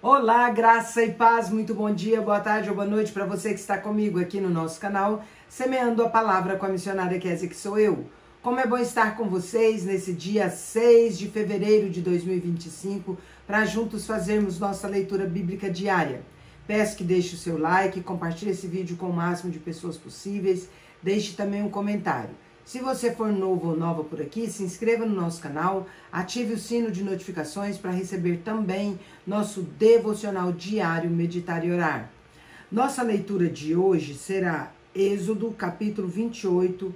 Olá, graça e paz, muito bom dia, boa tarde ou boa noite para você que está comigo aqui no nosso canal, Semeando a Palavra com a missionária Kézia, que sou eu. Como é bom estar com vocês nesse dia 6 de fevereiro de 2025, para juntos fazermos nossa leitura bíblica diária. Peço que deixe o seu like, compartilhe esse vídeo com o máximo de pessoas possíveis, deixe também um comentário. Se você for novo ou nova por aqui, se inscreva no nosso canal, ative o sino de notificações para receber também nosso devocional diário Meditar e Orar. Nossa leitura de hoje será Êxodo, capítulo 28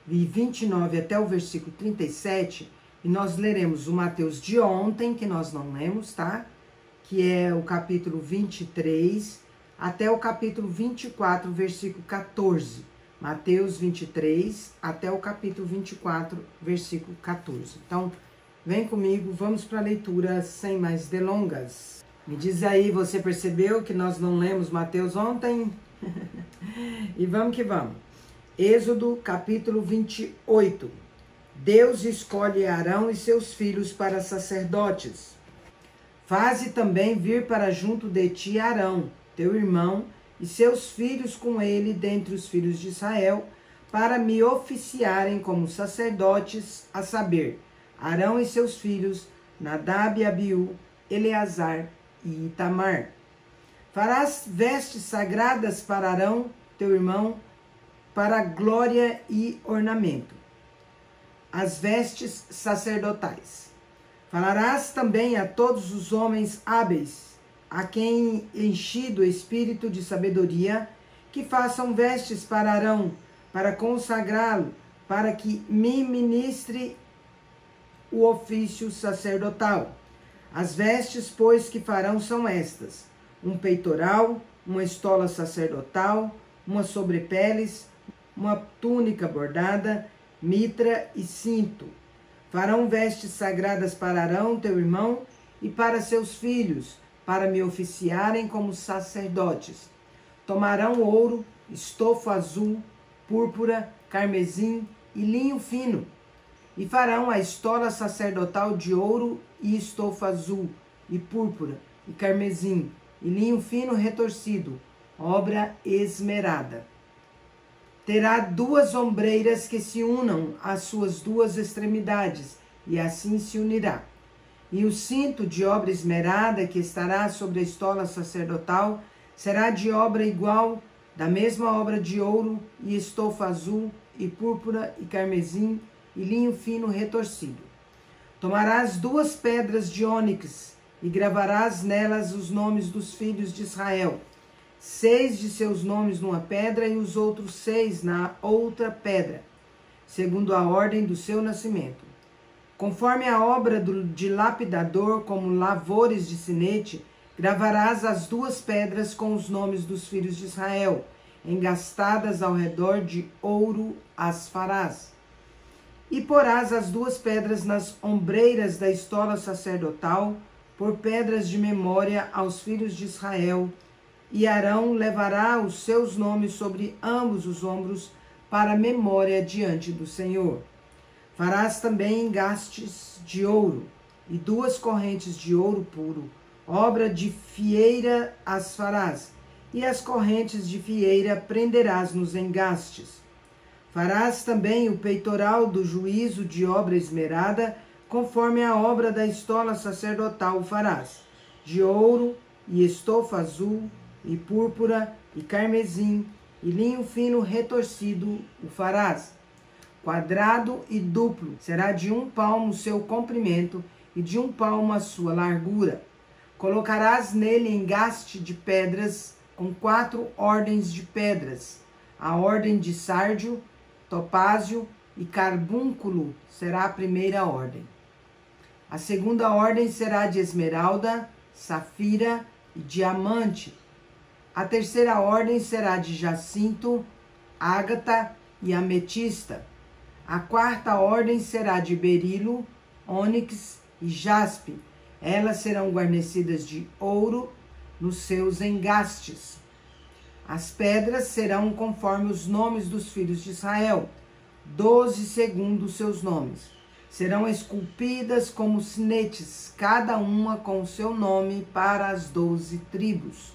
e 29 até o versículo 37, e nós leremos o Mateus de ontem, que nós não lemos, tá? Que é o capítulo 23 até o capítulo 24, versículo 14. Mateus 23 até o capítulo 24, versículo 14. Então, vem comigo, vamos para a leitura sem mais delongas. Me diz aí, você percebeu que nós não lemos Mateus ontem? E vamos que vamos. Êxodo, capítulo 28. Deus escolhe Arão e seus filhos para sacerdotes. Faze também vir para junto de ti Arão, teu irmão, e seus filhos com ele dentre os filhos de Israel, para me oficiarem como sacerdotes, a saber, Arão e seus filhos, Nadab e Abiú, Eleazar e Itamar. Farás vestes sagradas para Arão, teu irmão, para glória e ornamento, as vestes sacerdotais. Falarás também a todos os homens hábeis, a quem enchido o espírito de sabedoria, que façam vestes para Arão, para consagrá-lo, para que me ministre o ofício sacerdotal. As vestes, pois, que farão são estas: um peitoral, uma estola sacerdotal, uma sobrepeles, uma túnica bordada, mitra e cinto. Farão vestes sagradas para Arão, teu irmão, e para seus filhos, para me oficiarem como sacerdotes. Tomarão ouro, estofo azul, púrpura, carmesim e linho fino, e farão a estola sacerdotal de ouro e estofo azul, e púrpura, e carmesim, e linho fino retorcido, obra esmerada. Terá 2 ombreiras que se unam às suas 2 extremidades, e assim se unirá. E o cinto de obra esmerada que estará sobre a estola sacerdotal será de obra igual, da mesma obra de ouro e estofo azul e púrpura e carmesim e linho fino retorcido. Tomarás 2 pedras de ônix e gravarás nelas os nomes dos filhos de Israel, 6 de seus nomes numa pedra e os outros 6 na outra pedra, segundo a ordem do seu nascimento. Conforme a obra de lapidador, como lavores de sinete, gravarás as 2 pedras com os nomes dos filhos de Israel, engastadas ao redor de ouro as farás. E porás as 2 pedras nas ombreiras da estola sacerdotal, por pedras de memória aos filhos de Israel, e Arão levará os seus nomes sobre ambos os ombros para memória diante do Senhor. Farás também engastes de ouro, e 2 correntes de ouro puro, obra de fieira as farás, e as correntes de fieira prenderás nos engastes. Farás também o peitoral do juízo de obra esmerada, conforme a obra da estola sacerdotal o farás, de ouro, e estofo azul, e púrpura, e carmesim, e linho fino retorcido o farás. Quadrado e duplo, será de 1 palmo o seu comprimento e de 1 palmo a sua largura. Colocarás nele engaste de pedras com 4 ordens de pedras. A ordem de sárdio, topázio e carbúnculo será a primeira ordem. A segunda ordem será de esmeralda, safira e diamante. A terceira ordem será de jacinto, ágata e ametista. A 4ª ordem será de berilo, ônix e jaspe. Elas serão guarnecidas de ouro nos seus engastes. As pedras serão conforme os nomes dos filhos de Israel, 12 segundo os seus nomes. Serão esculpidas como sinetes, cada uma com o seu nome para as 12 tribos.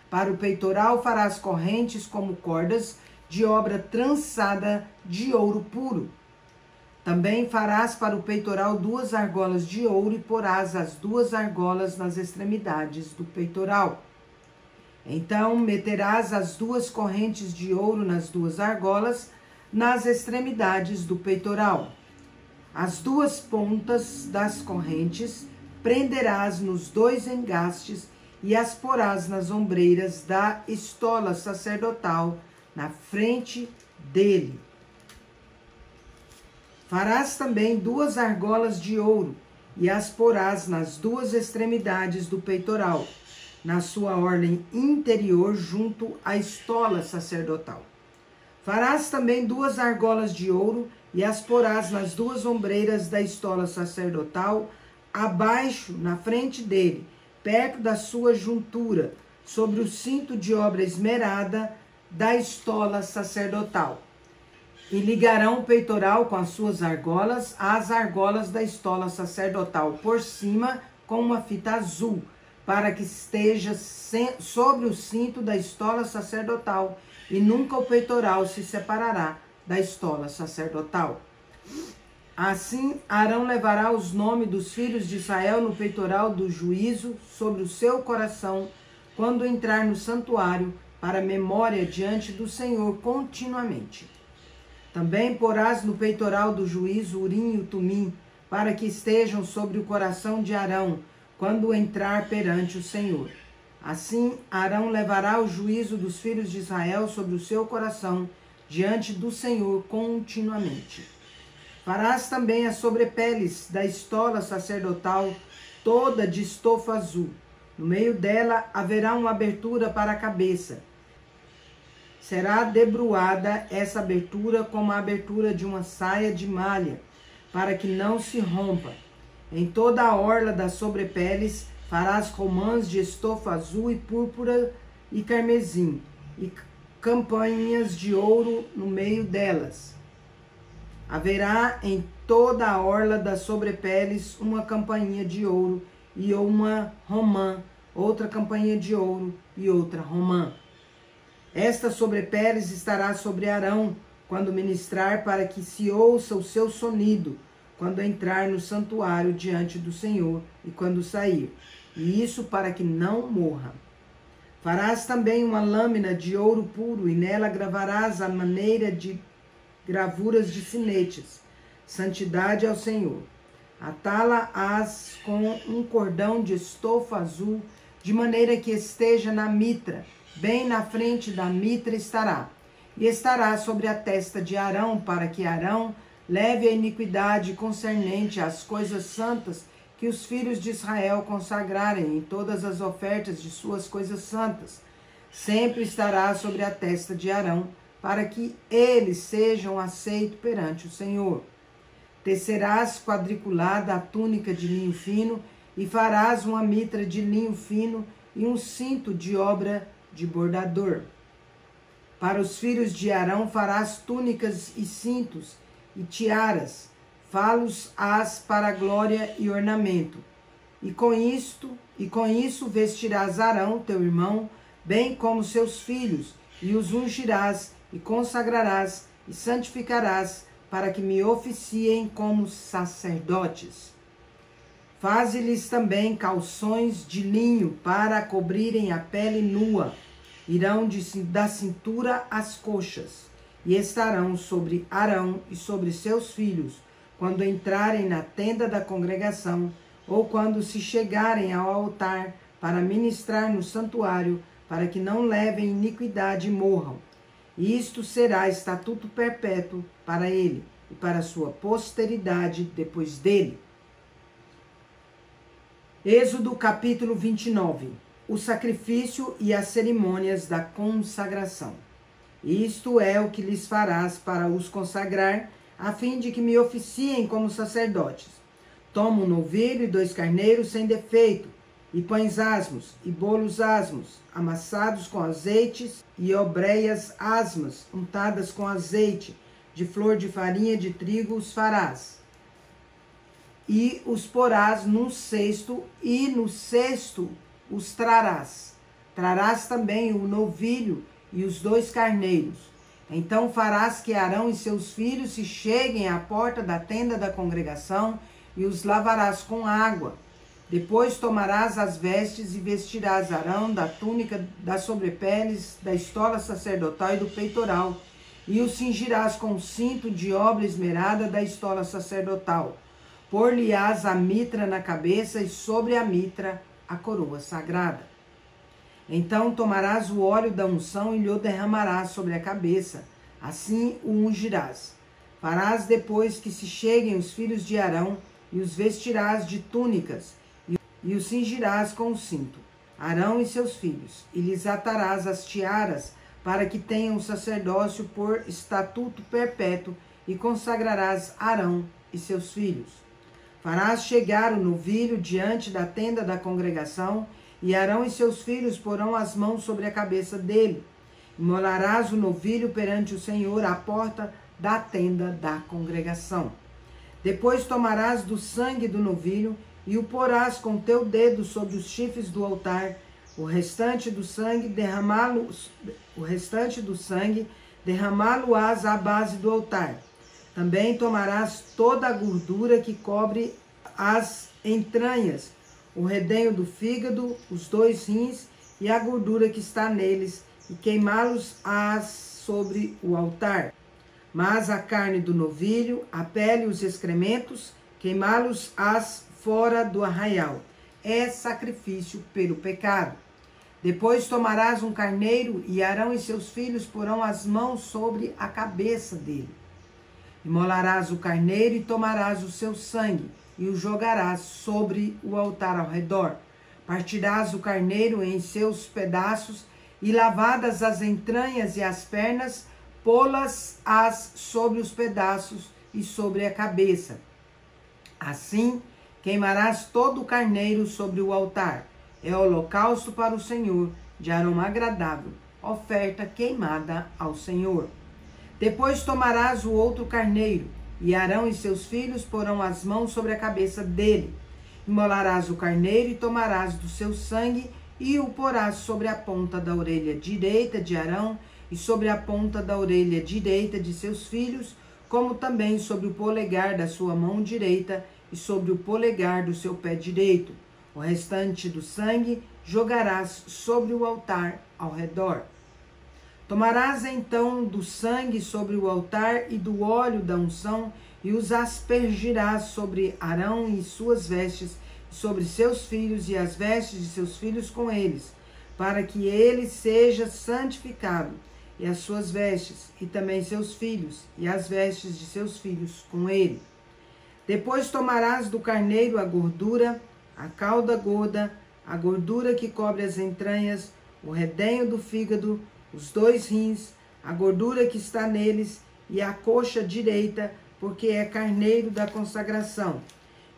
Para o peitoral farás correntes como cordas de obra trançada de ouro puro. Também farás para o peitoral 2 argolas de ouro e porás as 2 argolas nas extremidades do peitoral. Então meterás as 2 correntes de ouro nas 2 argolas, nas extremidades do peitoral. As 2 pontas das correntes prenderás nos 2 engastes e as porás nas ombreiras da estola sacerdotal, na frente dele. Farás também 2 argolas de ouro e as porás nas 2 extremidades do peitoral, na sua ordem interior junto à estola sacerdotal. Farás também 2 argolas de ouro e as porás nas 2 ombreiras da estola sacerdotal, abaixo, na frente dele, perto da sua juntura, sobre o cinto de obra esmerada da estola sacerdotal. E ligarão o peitoral com as suas argolas, às argolas da estola sacerdotal por cima, com uma fita azul, para que esteja sobre o cinto da estola sacerdotal, e nunca o peitoral se separará da estola sacerdotal. Assim, Arão levará os nomes dos filhos de Israel no peitoral do juízo sobre o seu coração, quando entrar no santuário, para memória diante do Senhor continuamente. Também porás no peitoral do juízo Urim e o Tumim, para que estejam sobre o coração de Arão, quando entrar perante o Senhor. Assim, Arão levará o juízo dos filhos de Israel sobre o seu coração, diante do Senhor continuamente. Farás também as sobrepeles da estola sacerdotal, toda de estofa azul. No meio dela haverá uma abertura para a cabeça. Será debruada essa abertura como a abertura de uma saia de malha, para que não se rompa. Em toda a orla das sobrepeles farás romãs de estofa azul e púrpura e carmesim, e campanhas de ouro no meio delas. Haverá em toda a orla das sobrepeles uma campainha de ouro e uma romã, outra campainha de ouro e outra romã. Esta sobrepeles estará sobre Arão, quando ministrar, para que se ouça o seu sonido, quando entrar no santuário diante do Senhor e quando sair, e isso para que não morra. Farás também uma lâmina de ouro puro, e nela gravarás a maneira de gravuras de sinetes, santidade ao Senhor. Atá-la-ás com um cordão de estofa azul, de maneira que esteja na mitra, bem na frente da mitra estará, e estará sobre a testa de Arão, para que Arão leve a iniquidade concernente às coisas santas que os filhos de Israel consagrarem em todas as ofertas de suas coisas santas. Sempre estará sobre a testa de Arão, para que eles sejam aceitos perante o Senhor. Tecerás quadriculada a túnica de linho fino, e farás uma mitra de linho fino e um cinto de obra de bordador. Para os filhos de Arão farás túnicas e cintos e tiaras, falos-ás para glória e ornamento. E com isso vestirás Arão, teu irmão, bem como seus filhos, e os ungirás, e consagrarás, e santificarás, para que me oficiem como sacerdotes. Faze-lhes também calções de linho, para cobrirem a pele nua, irão da cintura às coxas, e estarão sobre Arão e sobre seus filhos, quando entrarem na tenda da congregação, ou quando se chegarem ao altar para ministrar no santuário, para que não levem iniquidade e morram. E isto será estatuto perpétuo para ele e para sua posteridade depois dele. Êxodo capítulo 29. O sacrifício e as cerimônias da consagração. Isto é o que lhes farás para os consagrar, a fim de que me oficiem como sacerdotes. Toma um novilho e 2 carneiros sem defeito, e pães asmos, e bolos asmos, amassados com azeites, e obreias asmas, untadas com azeite, de flor de farinha de trigo os farás. e os porás num cesto, e no cesto os trarás. Trarás também o novilho e os 2 carneiros. Então farás que Arão e seus filhos se cheguem à porta da tenda da congregação e os lavarás com água. Depois tomarás as vestes e vestirás Arão da túnica, das sobrepeles, da estola sacerdotal e do peitoral, e o cingirás com o cinto de obra esmerada da estola sacerdotal. Por-lhe-ás a mitra na cabeça e sobre a mitra a coroa sagrada. Então tomarás o óleo da unção e lhe derramarás sobre a cabeça, assim o ungirás. Farás depois que se cheguem os filhos de Arão, e os vestirás de túnicas, e os cingirás com o cinto, Arão e seus filhos, e lhes atarás as tiaras, para que tenham o sacerdócio por estatuto perpétuo, e consagrarás Arão e seus filhos. Farás chegar o novilho diante da tenda da congregação, e Arão e seus filhos porão as mãos sobre a cabeça dele. Imolarás o novilho perante o Senhor à porta da tenda da congregação. Depois tomarás do sangue do novilho e o porás com teu dedo sobre os chifres do altar. O restante do sangue derramá-lo-ás à base do altar. Também tomarás toda a gordura que cobre as entranhas, o redenho do fígado, os 2 rins e a gordura que está neles, e queimá-los-ás sobre o altar. Mas a carne do novilho, a pele e os excrementos, queimá-los-ás fora do arraial. É sacrifício pelo pecado. Depois tomarás um carneiro, e Arão e seus filhos porão as mãos sobre a cabeça dele. Imolarás o carneiro e tomarás o seu sangue, e o jogarás sobre o altar ao redor. Partirás o carneiro em seus pedaços, e lavadas as entranhas e as pernas, pô-las-ás sobre os pedaços e sobre a cabeça. Assim, queimarás todo o carneiro sobre o altar. É holocausto para o Senhor, de aroma agradável, oferta queimada ao Senhor. Depois tomarás o outro carneiro, e Arão e seus filhos porão as mãos sobre a cabeça dele. Imolarás o carneiro e tomarás do seu sangue, e o porás sobre a ponta da orelha direita de Arão, e sobre a ponta da orelha direita de seus filhos, como também sobre o polegar da sua mão direita, e sobre o polegar do seu pé direito. O restante do sangue jogarás sobre o altar ao redor. Tomarás então do sangue sobre o altar e do óleo da unção, e os aspergirás sobre Arão e suas vestes, sobre seus filhos e as vestes de seus filhos com eles, para que ele seja santificado, e as suas vestes, e também seus filhos, e as vestes de seus filhos com ele. Depois tomarás do carneiro a gordura, a cauda gorda, a gordura que cobre as entranhas, o redenho do fígado, os 2 rins, a gordura que está neles, e a coxa direita, porque é carneiro da consagração.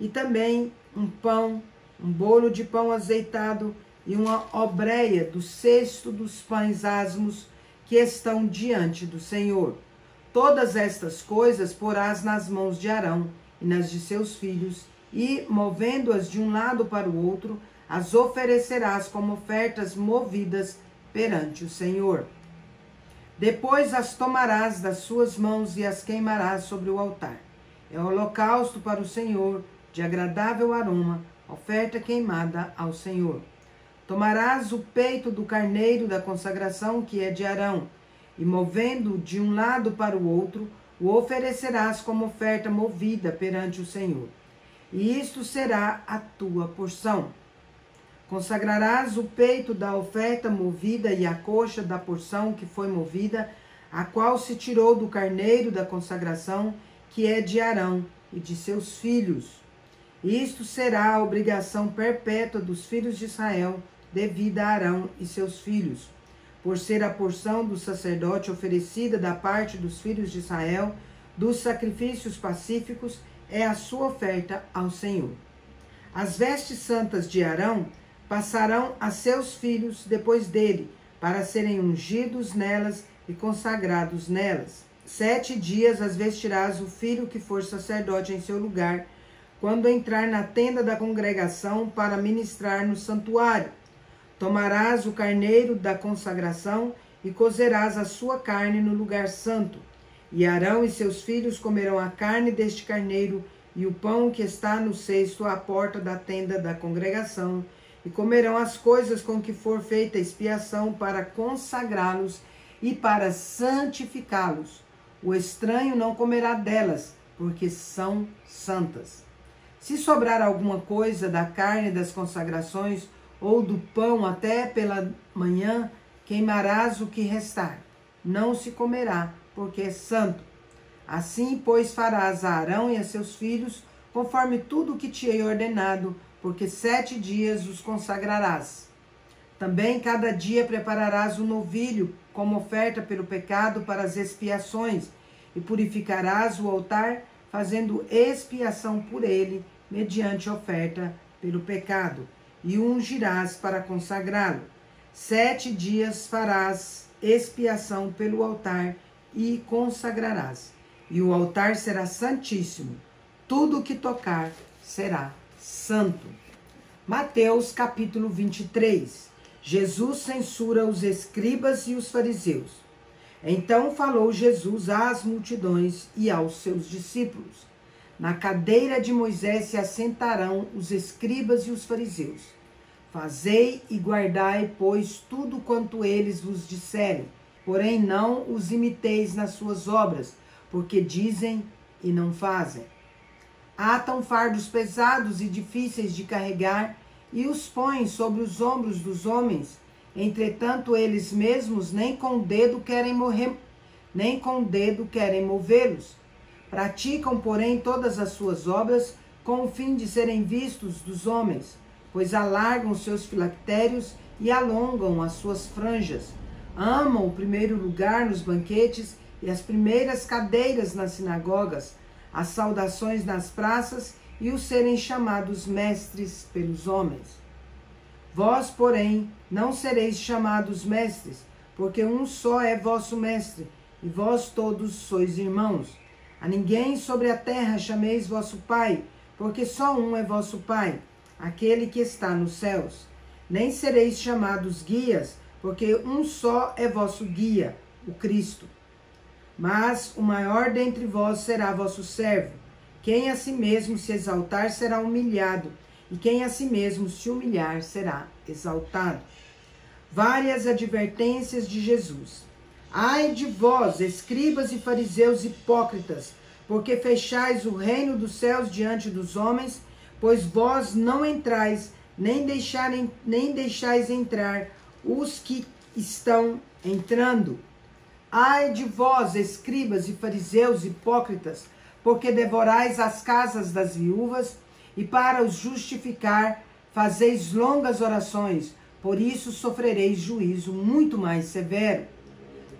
E também um pão, um bolo de pão azeitado, e uma obreia do cesto dos pães asmos, que estão diante do Senhor. Todas estas coisas porás nas mãos de Arão e nas de seus filhos, e, movendo-as de um lado para o outro, as oferecerás como ofertas movidas perante o Senhor. Depois as tomarás das suas mãos e as queimarás sobre o altar. É holocausto para o Senhor, de agradável aroma, oferta queimada ao Senhor. Tomarás o peito do carneiro da consagração, que é de Arão, e movendo de um lado para o outro, o oferecerás como oferta movida perante o Senhor. E isto será a tua porção. Consagrarás o peito da oferta movida e a coxa da porção que foi movida, a qual se tirou do carneiro da consagração, que é de Arão e de seus filhos. Isto será a obrigação perpétua dos filhos de Israel, devida a Arão e seus filhos, por ser a porção do sacerdote oferecida da parte dos filhos de Israel, dos sacrifícios pacíficos, é a sua oferta ao Senhor. As vestes santas de Arão passarão a seus filhos depois dele, para serem ungidos nelas e consagrados nelas. 7 dias as vestirás o filho que for sacerdote em seu lugar, quando entrar na tenda da congregação para ministrar no santuário. Tomarás o carneiro da consagração e cozerás a sua carne no lugar santo. E Arão e seus filhos comerão a carne deste carneiro e o pão que está no cesto à porta da tenda da congregação, e comerão as coisas com que for feita expiação para consagrá-los e para santificá-los. O estranho não comerá delas, porque são santas. Se sobrar alguma coisa da carne das consagrações ou do pão até pela manhã, queimarás o que restar. Não se comerá, porque é santo. Assim, pois, farás a Arão e a seus filhos, conforme tudo o que te hei ordenado, porque 7 dias os consagrarás. Também cada dia prepararás um novilho como oferta pelo pecado para as expiações, e purificarás o altar, fazendo expiação por ele, mediante oferta pelo pecado, e o ungirás para consagrá-lo. 7 dias farás expiação pelo altar e consagrarás. E o altar será santíssimo. Tudo o que tocar será santo. Mateus capítulo 23. Jesus censura os escribas e os fariseus. Então falou Jesus às multidões e aos seus discípulos. Na cadeira de Moisés se assentarão os escribas e os fariseus. Fazei e guardai, pois, tudo quanto eles vos disserem, porém não os imiteis nas suas obras, porque dizem e não fazem. Atam fardos pesados e difíceis de carregar e os põem sobre os ombros dos homens. Entretanto, eles mesmos nem com o dedo querem movê-los. Praticam, porém, todas as suas obras com o fim de serem vistos dos homens, pois alargam seus filactérios e alongam as suas franjas. Amam o primeiro lugar nos banquetes e as primeiras cadeiras nas sinagogas, as saudações nas praças e os serem chamados mestres pelos homens. Vós, porém, não sereis chamados mestres, porque um só é vosso mestre, e vós todos sois irmãos. A ninguém sobre a terra chameis vosso Pai, porque só um é vosso Pai, aquele que está nos céus. Nem sereis chamados guias, porque um só é vosso guia, o Cristo. Mas o maior dentre vós será vosso servo. Quem a si mesmo se exaltar será humilhado, e quem a si mesmo se humilhar será exaltado. Várias advertências de Jesus. Ai de vós, escribas e fariseus hipócritas, porque fechais o reino dos céus diante dos homens, pois vós não entrais, nem deixais entrar os que estão entrando. Ai de vós, escribas e fariseus hipócritas, porque devorais as casas das viúvas, e para os justificar fazeis longas orações, por isso sofrereis juízo muito mais severo.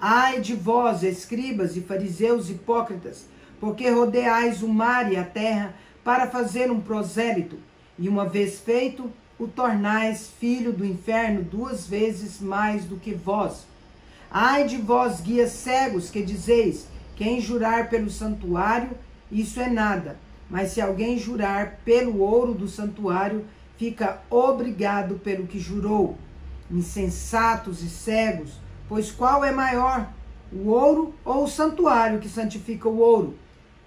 Ai de vós, escribas e fariseus hipócritas, porque rodeais o mar e a terra para fazer um prosélito, e uma vez feito, o tornais filho do inferno 2 vezes mais do que vós. Ai de vós, guias cegos, que dizeis, quem jurar pelo santuário, isso é nada, mas se alguém jurar pelo ouro do santuário, fica obrigado pelo que jurou. Insensatos e cegos, pois qual é maior, o ouro ou o santuário que santifica o ouro?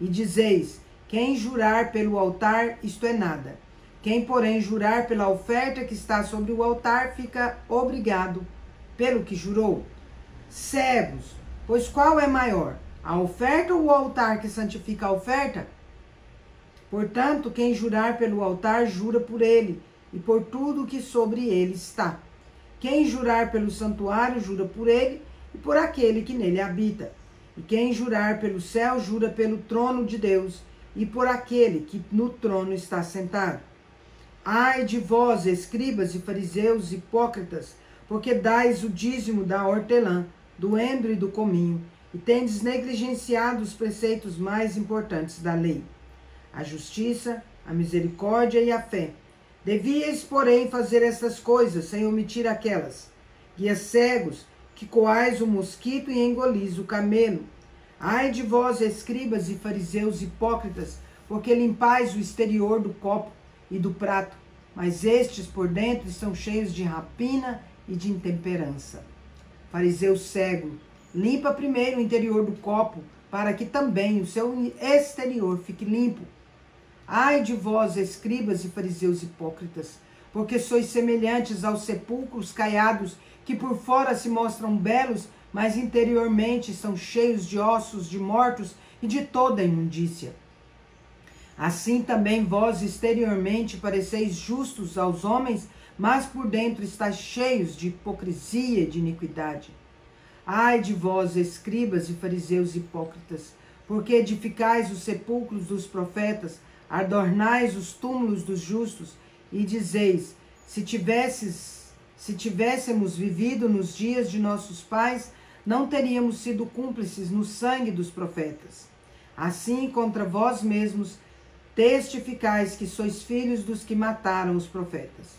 E dizeis, quem jurar pelo altar, isto é nada. Quem, porém, jurar pela oferta que está sobre o altar, fica obrigado pelo que jurou. Cegos, pois qual é maior, a oferta ou o altar que santifica a oferta? Portanto, quem jurar pelo altar, jura por ele, e por tudo que sobre ele está. Quem jurar pelo santuário, jura por ele, e por aquele que nele habita. E quem jurar pelo céu, jura pelo trono de Deus, e por aquele que no trono está sentado. Ai de vós, escribas e fariseus hipócritas, porque dais o dízimo da hortelã, do endro e do cominho, e tendes negligenciado os preceitos mais importantes da lei: a justiça, a misericórdia e a fé. Devíeis, porém, fazer estas coisas, sem omitir aquelas. Guias cegos, que coais o mosquito e engolis o camelo. Ai de vós, escribas e fariseus hipócritas, porque limpais o exterior do copo e do prato, mas estes por dentro estão cheios de rapina e de intemperança. Fariseu cego, limpa primeiro o interior do copo, para que também o seu exterior fique limpo. Ai de vós, escribas e fariseus hipócritas, porque sois semelhantes aos sepulcros caiados, que por fora se mostram belos, mas interiormente estão cheios de ossos de mortos e de toda imundícia. Assim também vós exteriormente pareceis justos aos homens, mas por dentro estáis cheios de hipocrisia e de iniquidade. Ai de vós, escribas e fariseus hipócritas, porque edificais os sepulcros dos profetas, adornais os túmulos dos justos, e dizeis, se tivéssemos vivido nos dias de nossos pais, não teríamos sido cúmplices no sangue dos profetas. Assim, contra vós mesmos, testificais que sois filhos dos que mataram os profetas.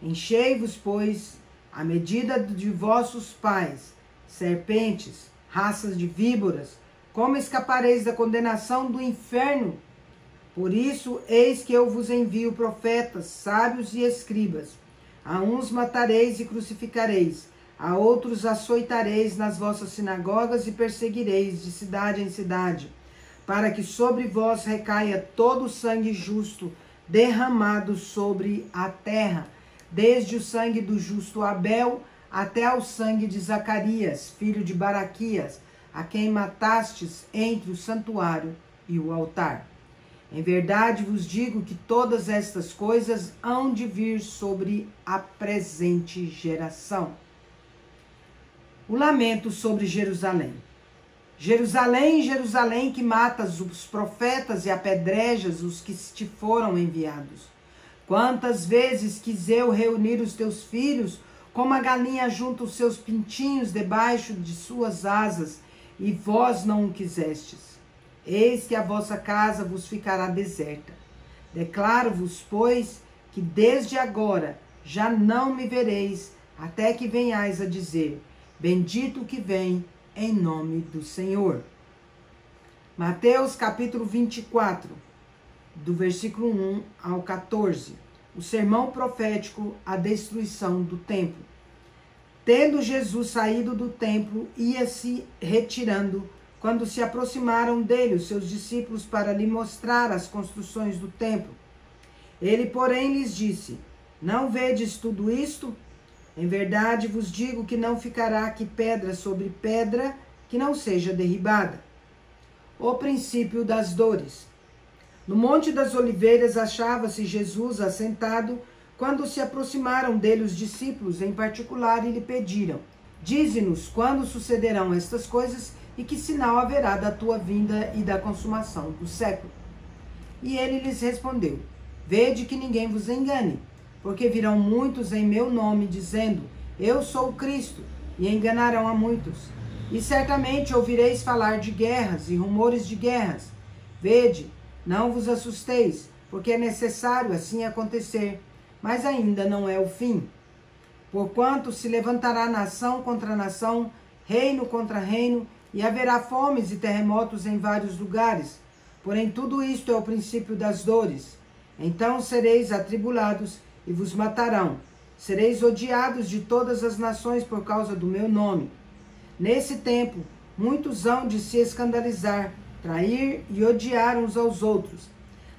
Enchei-vos, pois, à medida de vossos pais, serpentes, raças de víboras, como escapareis da condenação do inferno? Por isso, eis que eu vos envio profetas, sábios e escribas. A uns matareis e crucificareis, a outros açoitareis nas vossas sinagogas e perseguireis de cidade em cidade, para que sobre vós recaia todo o sangue justo derramado sobre a terra, desde o sangue do justo Abel até ao sangue de Zacarias, filho de Baraquias, a quem matastes entre o santuário e o altar. Em verdade vos digo que todas estas coisas hão de vir sobre a presente geração. O lamento sobre Jerusalém. Jerusalém, Jerusalém, que matas os profetas e apedrejas os que te foram enviados. Quantas vezes quis eu reunir os teus filhos, como a galinha junta os seus pintinhos debaixo de suas asas, e vós não o quisestes. Eis que a vossa casa vos ficará deserta. Declaro-vos, pois, que desde agora já não me vereis, até que venhais a dizer, bendito o que vem em nome do Senhor. Mateus capítulo 24, do versículo 1 ao 14. O sermão profético, a destruição do templo. Tendo Jesus saído do templo, ia-se retirando, quando se aproximaram dele os seus discípulos para lhe mostrar as construções do templo. Ele, porém, lhes disse, não vedes tudo isto? Em verdade vos digo que não ficará aqui pedra sobre pedra que não seja derribada. O princípio das dores. No Monte das Oliveiras achava-se Jesus assentado, quando se aproximaram dele os discípulos em particular e lhe pediram, dize-nos quando sucederão estas coisas e que sinal haverá da tua vinda e da consumação do século. E ele lhes respondeu, vede que ninguém vos engane, porque virão muitos em meu nome, dizendo, eu sou o Cristo, e enganarão a muitos. E certamente ouvireis falar de guerras e rumores de guerras. Vede, não vos assusteis, porque é necessário assim acontecer, mas ainda não é o fim. Porquanto se levantará nação contra nação, reino contra reino, e haverá fomes e terremotos em vários lugares. Porém, tudo isto é o princípio das dores. Então sereis atribulados e vos matarão. Sereis odiados de todas as nações por causa do meu nome. Nesse tempo, muitos hão de se escandalizar, trair e odiar uns aos outros.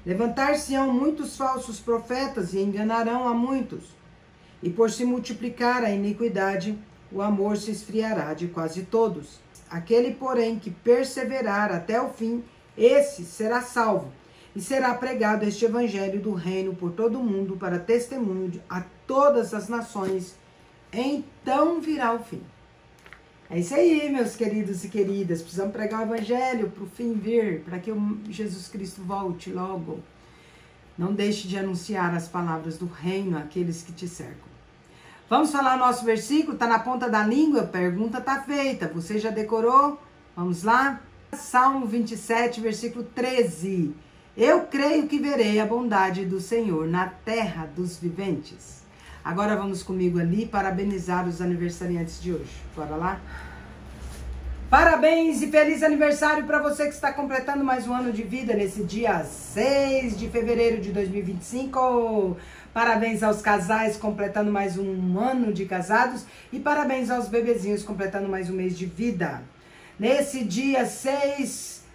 Levantar-se-ão muitos falsos profetas e enganarão a muitos. E por se multiplicar a iniquidade, o amor se esfriará de quase todos. Aquele, porém, que perseverar até o fim, esse será salvo. E será pregado este evangelho do reino por todo o mundo para testemunho a todas as nações. Então virá o fim. É isso aí, meus queridos e queridas. Precisamos pregar o evangelho para o fim vir, para que Jesus Cristo volte logo. Não deixe de anunciar as palavras do reino àqueles que te cercam. Vamos falar o nosso versículo? Está na ponta da língua? A pergunta está feita. Você já decorou? Vamos lá? Salmo 27, versículo 13. Eu creio que verei a bondade do Senhor na terra dos viventes. Agora vamos comigo ali parabenizar os aniversariantes de hoje. Bora lá? Parabéns e feliz aniversário para você que está completando mais um ano de vida nesse dia 6 de fevereiro de 2025. Parabéns aos casais completando mais um ano de casados e parabéns aos bebezinhos completando mais um mês de vida. Nesse dia 6,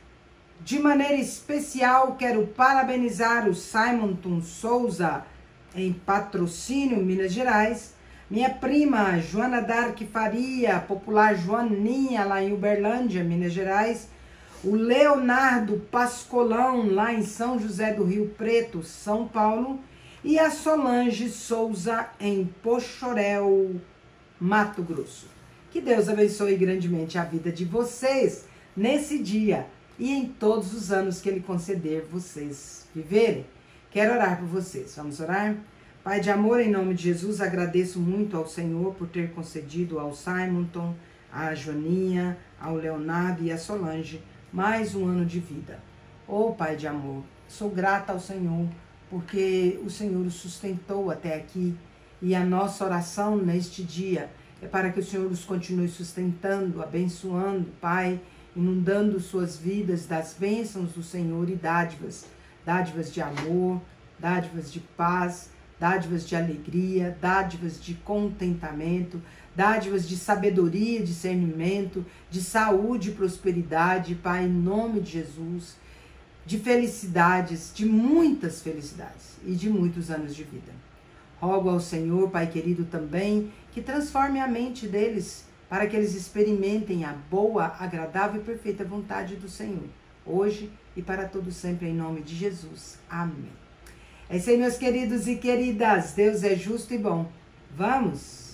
de maneira especial, quero parabenizar o Simonton Souza, em Patrocínio, Minas Gerais. Minha prima, Joana Dark Faria, popular Joaninha, lá em Uberlândia, Minas Gerais. O Leonardo Pascolão, lá em São José do Rio Preto, São Paulo. E a Solange Souza, em Poxoréu, Mato Grosso. Que Deus abençoe grandemente a vida de vocês nesse dia e em todos os anos que Ele conceder vocês viverem. Quero orar por vocês. Vamos orar? Pai de amor, em nome de Jesus, agradeço muito ao Senhor por ter concedido ao Simonton, à Joaninha, ao Leonardo e à Solange mais um ano de vida. Oh, Pai de amor, sou grata ao Senhor porque o Senhor os sustentou até aqui e a nossa oração neste dia é para que o Senhor os continue sustentando, abençoando, Pai, inundando suas vidas das bênçãos do Senhor e dádivas, dádivas de amor, dádivas de paz, dádivas de alegria, dádivas de contentamento, dádivas de sabedoria, discernimento, de saúde e prosperidade, Pai, em nome de Jesus, de felicidades, de muitas felicidades e de muitos anos de vida. Rogo ao Senhor, Pai querido, também, que transforme a mente deles para que eles experimentem a boa, agradável e perfeita vontade do Senhor, hoje e para todo sempre, em nome de Jesus. Amém. É isso aí, meus queridos e queridas. Deus é justo e bom. Vamos!